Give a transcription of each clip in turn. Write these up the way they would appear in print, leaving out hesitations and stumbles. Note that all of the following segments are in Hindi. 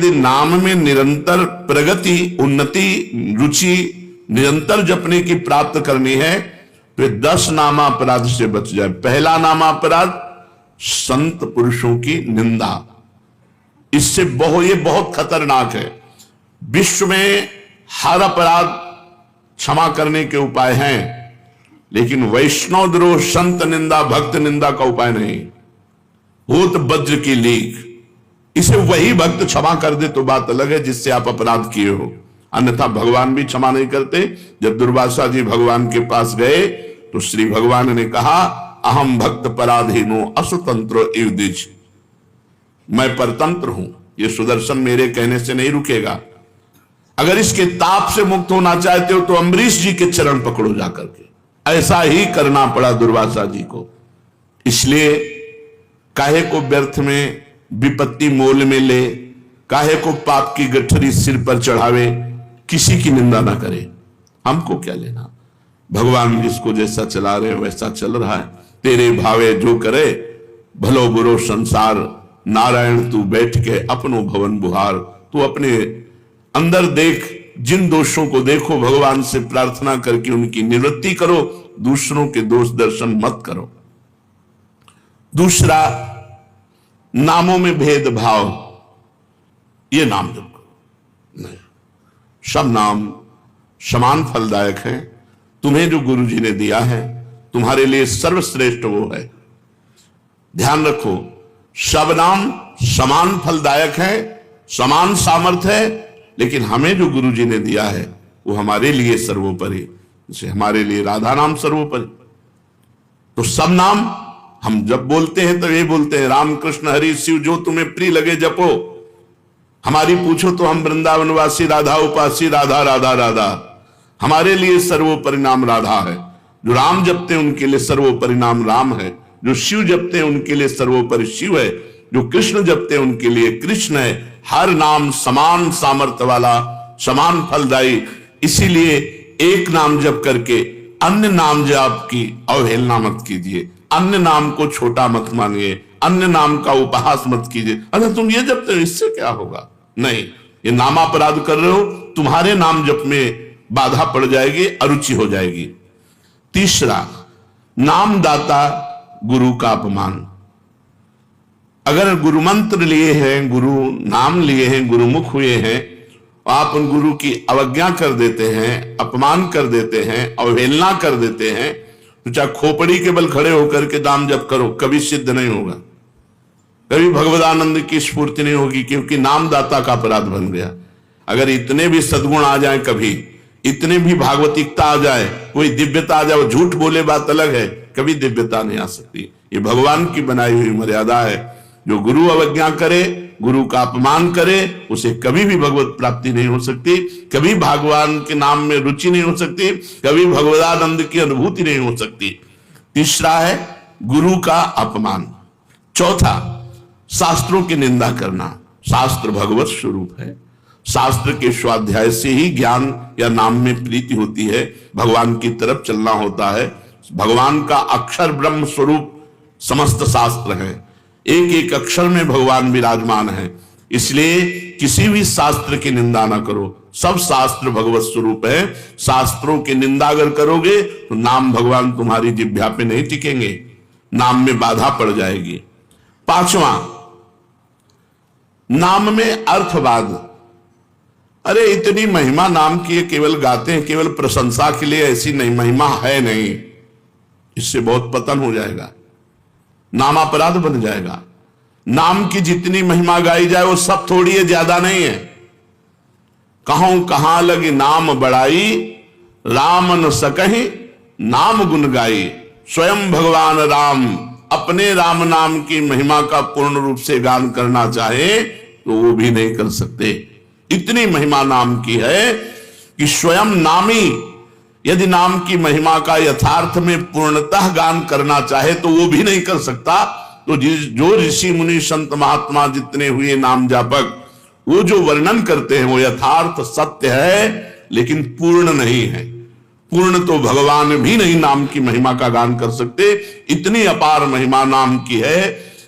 यदि नाम में निरंतर प्रगति, उन्नति, रुचि निरंतर जपने की प्राप्त करनी है तो 10 नामापराध से बच जाए। पहला नामापराध संत पुरुषों की निंदा। इससे ये बहुत खतरनाक है। विश्व में हर अपराध क्षमा करने के उपाय हैं, लेकिन वैष्णव द्रोह, संत निंदा, भक्त निंदा का उपाय नहीं। वो तो वज्र की लीक, इसे वही भक्त क्षमा कर दे तो बात अलग है जिससे आप अपराध किए हो, अन्यथा भगवान भी क्षमा नहीं करते। जब दुर्वासा जी भगवान के पास गए तो श्री भगवान ने कहा, अहम भक्त पराधीनो असुतंत्रो इव द्विज, मैं परतंत्र हूं, ये सुदर्शन मेरे कहने से नहीं रुकेगा। अगर इसके ताप से मुक्त होना चाहते हो तो अम्बरीश जी के चरण पकड़ो जाकर के। ऐसा ही करना पड़ा दुर्वासा जी को। इसलिए काहे को व्यर्थ में विपत्ति मोल में ले, काहे को पाप की गठरी सिर पर चढ़ावे, किसी की निंदा ना करे, हमको क्या लेना। भगवान जिसको जैसा चला रहे वैसा चल रहा है। तेरे भावे जो करे भलो बुरो संसार, नारायण तू बैठ के अपनो भवन बुहार। तू अपने अंदर देख, जिन दोषों को देखो, भगवान से प्रार्थना करके उनकी निवृत्ति करो, दूसरों के दोष दर्शन मत करो। दूसरा, नामों में भेदभाव, ये नाम जप करो नहीं, सब नाम समान फलदायक है। तुम्हें जो गुरु जी ने दिया है तुम्हारे लिए सर्वश्रेष्ठ वो है। ध्यान रखो, सब नाम समान फलदायक है, समान सामर्थ्य है, लेकिन हमें जो गुरु जी ने दिया है वो हमारे लिए सर्वोपरि। जैसे हमारे लिए राधा नाम सर्वोपरि, तो सब नाम हम जब बोलते हैं तो ये बोलते हैं राम कृष्ण हरि शिव जो तुम्हें प्रिय लगे जपो। हमारी पूछो तो हम वृंदावनवासी, राधा उपासी, राधा राधा राधा। हमारे लिए सर्वोपरि नाम राधा है। जो राम जपते हैं उनके लिए सर्वोपरि नाम राम है। जो शिव जपते हैं उनके लिए सर्वोपरि शिव है। जो कृष्ण जपते हैं उनके लिए कृष्ण है। हर नाम समान सामर्थ्य वाला, समान फलदायी। इसीलिए एक नाम जप करके अन्य नाम जाप की अवहेलना मत कीजिए, अन्य नाम को छोटा मत मानिए, अन्य नाम का उपहास मत कीजिए। अरे तुम ये जपते हो इससे क्या होगा, नहीं, ये नामापराध कर रहे हो, तुम्हारे नाम जप में बाधा पड़ जाएगी, अरुचि हो जाएगी। तीसरा, नामदाता गुरु का अपमान। अगर गुरु मंत्र लिए हैं, गुरु नाम लिए हैं, गुरुमुख हुए हैं, आप उन गुरु की अवज्ञा कर देते हैं, अपमान कर देते हैं, अवहेलना कर देते हैं, तो चाहे खोपड़ी के बल खड़े होकर के नाम जप करो, कभी सिद्ध नहीं होगा, कभी भगवदानंद की स्फूर्ति नहीं होगी, क्योंकि नामदाता का अपराध बन गया। अगर इतने भी सद्गुण आ जाए, कभी इतने भी भागवतिकता आ जाए, कोई दिव्यता आ जाए, वो झूठ बोले बात अलग है, कभी दिव्यता नहीं आ सकती। ये भगवान की बनाई हुई मर्यादा है। जो गुरु अवज्ञा करे, गुरु का अपमान करे, उसे कभी भी भगवत प्राप्ति नहीं हो सकती, कभी भगवान के नाम में रुचि नहीं हो सकती, कभी भगवदानंद की अनुभूति नहीं हो सकती। तीसरा है गुरु का अपमान। चौथा, शास्त्रों की निंदा करना। शास्त्र भगवत स्वरूप है। शास्त्र के स्वाध्याय से ही ज्ञान या नाम में प्रीति होती है, भगवान की तरफ चलना होता है। भगवान का अक्षर ब्रह्म स्वरूप समस्त शास्त्र है, एक एक अक्षर में भगवान विराजमान है। इसलिए किसी भी शास्त्र की निंदा ना करो, सब शास्त्र भगवत स्वरूप है। शास्त्रों की निंदा अगर करोगे तो नाम भगवान तुम्हारी जिह्वा पे नहीं टिकेंगे, नाम में बाधा पड़ जाएगी। पांचवा, नाम में अर्थवाद। अरे इतनी महिमा नाम की है, केवल गाते हैं, केवल प्रशंसा के लिए, ऐसी नहीं, महिमा है नहीं, इससे बहुत पतन हो जाएगा, नामापराध बन जाएगा। नाम की जितनी महिमा गाई जाए वो सब थोड़ी है, ज्यादा नहीं है। कहूं कहां लगी नाम बड़ाई, राम न सकहि नाम गुण गाई। स्वयं भगवान राम अपने राम नाम की महिमा का पूर्ण रूप से गान करना चाहे तो वो भी नहीं कर सकते। इतनी महिमा नाम की है कि स्वयं नामी यदि नाम की महिमा का यथार्थ में पूर्णतः गान करना चाहे तो वो भी नहीं कर सकता। तो जो ऋषि मुनि संत महात्मा जितने हुए नाम जापक, वो जो वर्णन करते हैं वो यथार्थ सत्य है, लेकिन पूर्ण नहीं है। पूर्ण तो भगवान भी नहीं नाम की महिमा का गान कर सकते, इतनी अपार महिमा नाम की है।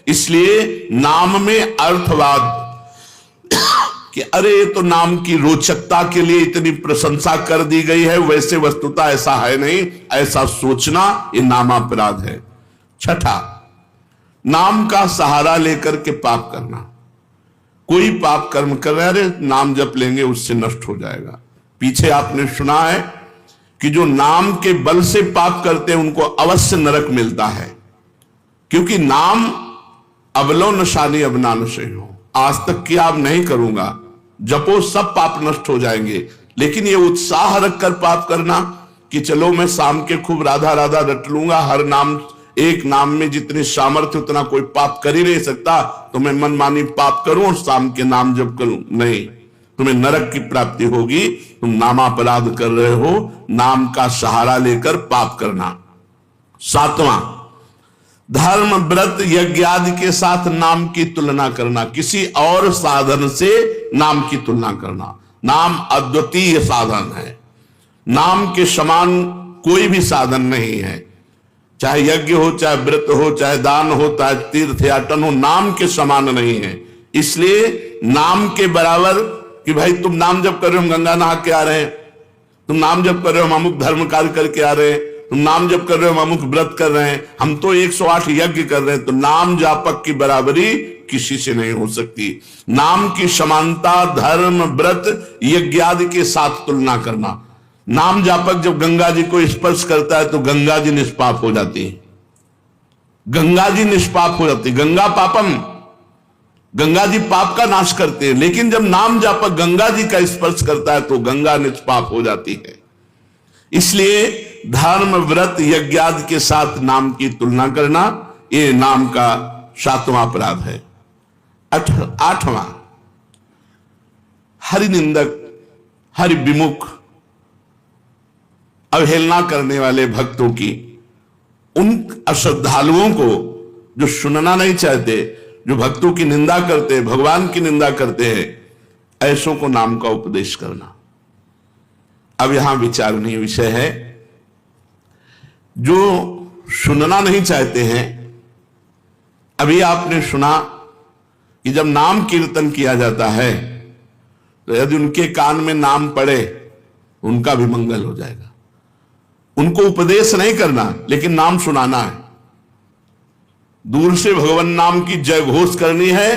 इसलिए नाम में अर्थवाद कि अरे ये तो नाम की रोचकता के लिए इतनी प्रशंसा कर दी गई है, वैसे वस्तुतः ऐसा है नहीं, ऐसा सोचना ये नामापराध है। छठा, नाम का सहारा लेकर के पाप करना। कोई पाप कर्म कर रहे, अरे नाम जप लेंगे उससे नष्ट हो जाएगा। पीछे आपने सुना है कि जो नाम के बल से पाप करते हैं उनको अवश्य नरक मिलता है, क्योंकि नाम अबलो नशानी अबनान से हो, आज तक किया अब नहीं करूंगा, जपो सब पाप नष्ट हो जाएंगे। लेकिन ये उत्साह रखकर पाप करना कि चलो मैं शाम के खूब राधा राधा रट लूंगा, हर नाम, एक नाम में जितनी सामर्थ्य उतना कोई पाप कर ही नहीं सकता, तो मैं मनमानी पाप करूं और शाम के नाम जप करूं, नहीं, तुम्हें नरक की प्राप्ति होगी। तुम नामापराध कर रहे हो, नाम का सहारा लेकर पाप करना। सातवां, धर्म व्रत यज्ञ आदि के साथ नाम की तुलना करना, किसी और साधन से नाम की तुलना करना। नाम अद्वितीय साधन है, नाम के समान कोई भी साधन नहीं है, चाहे यज्ञ हो, चाहे व्रत हो, चाहे दान हो, चाहे तीर्थ याटन हो, नाम के समान नहीं है। इसलिए नाम के बराबर कि भाई तुम नाम जप कर रहे हो, हम गंगा नहा के आ रहे हैं, तुम नाम जप कर रहे हो, हम अमुक धर्म कार्य करके आ रहे हैं, तुम नाम जप कर रहे हो, हम अमुक व्रत कर रहे हैं, हम तो 108 यज्ञ कर रहे हैं, तो नाम जापक की बराबरी किसी से नहीं हो सकती। नाम की समानता धर्म व्रत यज्ञ आदि के साथ तुलना करना। नाम जापक जब गंगा जी को स्पर्श करता है तो गंगा जी निष्पाप हो जाती है, गंगा जी निष्पाप हो जाती है। गंगा पापम, गंगा जी पाप का नाश करते हैं, लेकिन जब नाम जापक गंगा जी का स्पर्श करता है तो गंगा निष्पाप हो जाती है। इसलिए धर्म व्रत यज्ञ आदि के साथ नाम की तुलना करना, ये नाम का सातवां अपराध है। आठवां, हरि निंदक, हरि विमुख, अवहेलना करने वाले भक्तों की, उन अश्रद्धालुओं को जो सुनना नहीं चाहते, जो भक्तों की निंदा करते हैं, भगवान की निंदा करते हैं, ऐसों को नाम का उपदेश करना। अब यहां विचारणीय विषय है, जो सुनना नहीं चाहते हैं, अभी आपने सुना कि जब नाम कीर्तन किया जाता है तो यदि उनके कान में नाम पड़े उनका भी मंगल हो जाएगा। उनको उपदेश नहीं करना, लेकिन नाम सुनाना है। दूर से भगवान नाम की जय घोष करनी है,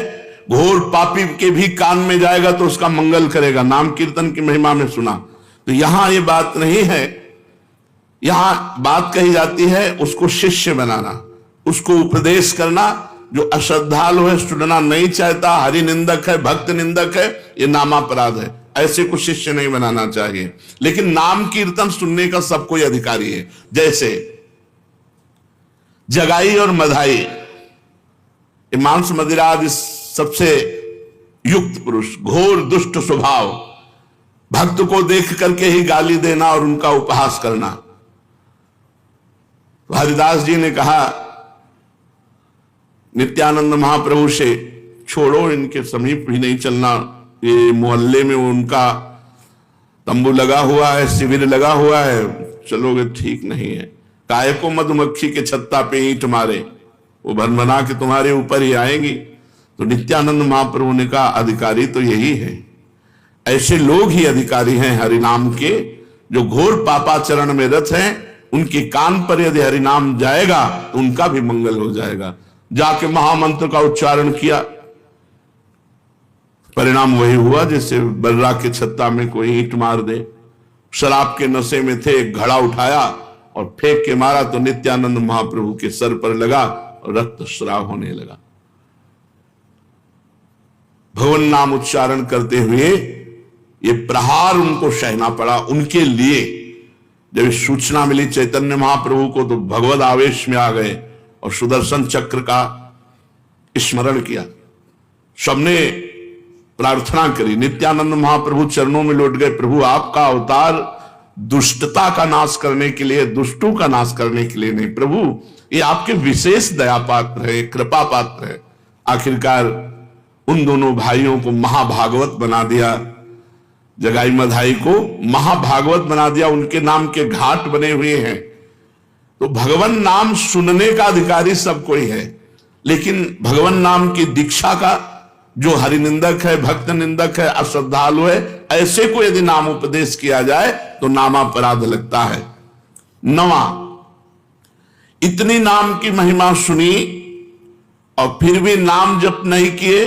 घोर पापी के भी कान में जाएगा तो उसका मंगल करेगा, नाम कीर्तन की महिमा में सुना। तो यहां ये बात नहीं है, यहां बात कही जाती है उसको शिष्य बनाना, उसको उपदेश करना। जो अश्रद्धालु है, सुनना नहीं चाहता, हरि निंदक है, भक्त निंदक है, ये नामापराध है, ऐसे को शिष्य नहीं बनाना चाहिए। लेकिन नाम कीर्तन सुनने का सब कोई अधिकारी है। जैसे जगाई और मधाई, मांस मदिरा आदि सबसे युक्त पुरुष, घोर दुष्ट स्वभाव, भक्त को देख करके ही गाली देना और उनका उपहास करना। तो हरिदास जी ने कहा नित्यानंद महाप्रभु से, छोड़ो, इनके समीप भी नहीं चलना, ये मोहल्ले में उनका तंबू लगा हुआ है, शिविर लगा हुआ है, चलोगे ठीक नहीं है। काहे को मधुमक्खी के छत्ता पे ईंट मारे, वो भनभना के तुम्हारे ऊपर ही आएंगी। तो नित्यानंद महाप्रभु ने कहा अधिकारी तो यही है, ऐसे लोग ही अधिकारी हैं हरिनाम के, जो घोर पापाचरण में रत हैं, उनके कान पर यदि हरिनाम जाएगा तो उनका भी मंगल हो जाएगा। जाके महामंत्र का उच्चारण किया, परिणाम वही हुआ जैसे बर्रा के छत्ता में कोई ईंट मार दे। शराब के नशे में थे, एक घड़ा उठाया और फेंक के मारा तो नित्यानंद महाप्रभु के सर पर लगा और रक्त स्राव होने लगा। भगवान नाम उच्चारण करते हुए ये प्रहार उनको सहना पड़ा। उनके लिए जब सूचना मिली चैतन्य महाप्रभु को तो भगवद आवेश में आ गए और सुदर्शन चक्र का स्मरण किया। सबने प्रार्थना करी, नित्यानंद महाप्रभु चरणों में लौट गए, प्रभु आपका अवतार दुष्टता का नाश करने के लिए, दुष्टों का नाश करने के लिए नहीं, प्रभु ये आपके विशेष दया पात्र है, कृपा पात्र है। आखिरकार उन दोनों भाइयों को महाभागवत बना दिया, जगाई मधाई को महाभागवत बना दिया, उनके नाम के घाट बने हुए हैं। तो भगवान नाम सुनने का अधिकारी सब कोई है, लेकिन भगवान नाम की दीक्षा का जो हरि निंदक है, भक्त निंदक है, अश्रद्धालु है, ऐसे को यदि नाम उपदेश किया जाए तो नामापराध लगता है। 9वां, इतनी नाम की महिमा सुनी और फिर भी नाम जप नहीं किए,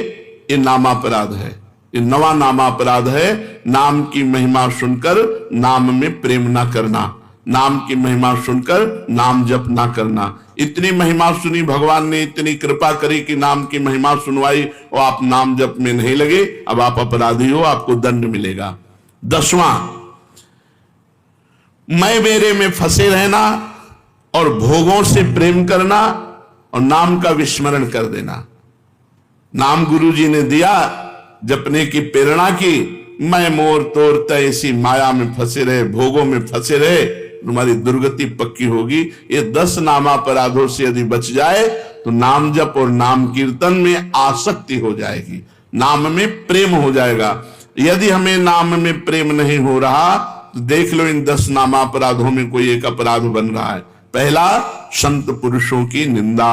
ये नामापराध है। ये 9वां नामापराध है, नाम की महिमा सुनकर नाम में प्रेम ना करना, नाम की महिमा सुनकर नाम जप ना करना। इतनी महिमा सुनी, भगवान ने इतनी कृपा करी कि नाम की महिमा सुनवाई और आप नाम जप में नहीं लगे, अब आप अपराधी हो, आपको दंड मिलेगा। 10वां, मैं मेरे में फंसे रहना और भोगों से प्रेम करना और नाम का विस्मरण कर देना। नाम गुरु जी ने दिया, जपने की प्रेरणा की, मैं मोर तोर ऐसी माया में फंसे रहे, भोगों में फंसे रहे, तुम्हारी दुर्गति पक्की होगी। ये 10 नामापराधों से यदि बच जाए तो नाम जप और नाम कीर्तन में आसक्ति हो जाएगी, नाम में प्रेम हो जाएगा। यदि हमें नाम में प्रेम नहीं हो रहा तो देख लो इन 10 नामापराधों में कोई एक अपराध बन रहा है। पहला, संत पुरुषों की निंदा।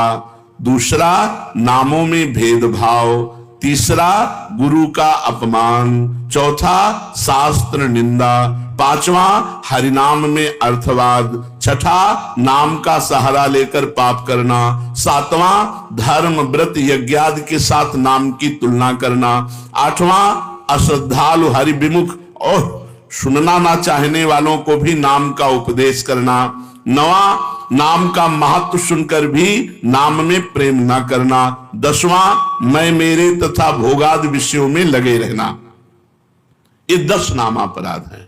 दूसरा, नामों में भेदभाव। तीसरा, गुरु का अपमान। चौथा, शास्त्र निंदा। 5वां, हरिनाम में अर्थवाद। 6ठा, नाम का सहारा लेकर पाप करना। 7वां, धर्म व्रत यज्ञादि के साथ नाम की तुलना करना। 8वां, अश्रद्धालु हरि विमुख और सुनना ना चाहने वालों को भी नाम का उपदेश करना। 9वां, नाम का महत्व सुनकर भी नाम में प्रेम ना करना। 10वां, मैं मेरे तथा भोगादि विषयों में लगे रहना। ये 10 नामापराध हैं।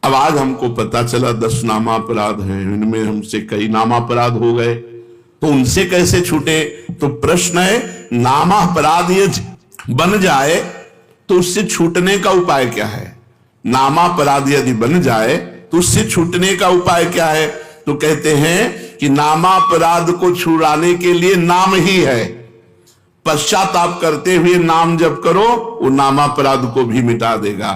अब आज हमको पता चला 10 नामापराध हैं, इनमें हमसे कई नामापराध हो गए, तो उनसे कैसे छूटे? तो प्रश्न है, नामापराध ये बन जाए तो उससे छूटने का उपाय क्या है? नामापराध यदि बन जाए तो उससे छूटने का उपाय क्या है? तो कहते हैं कि नामापराध को छुड़ाने के लिए नाम ही है। पश्चाताप करते हुए नाम जप करो, वो नामापराध को भी मिटा देगा।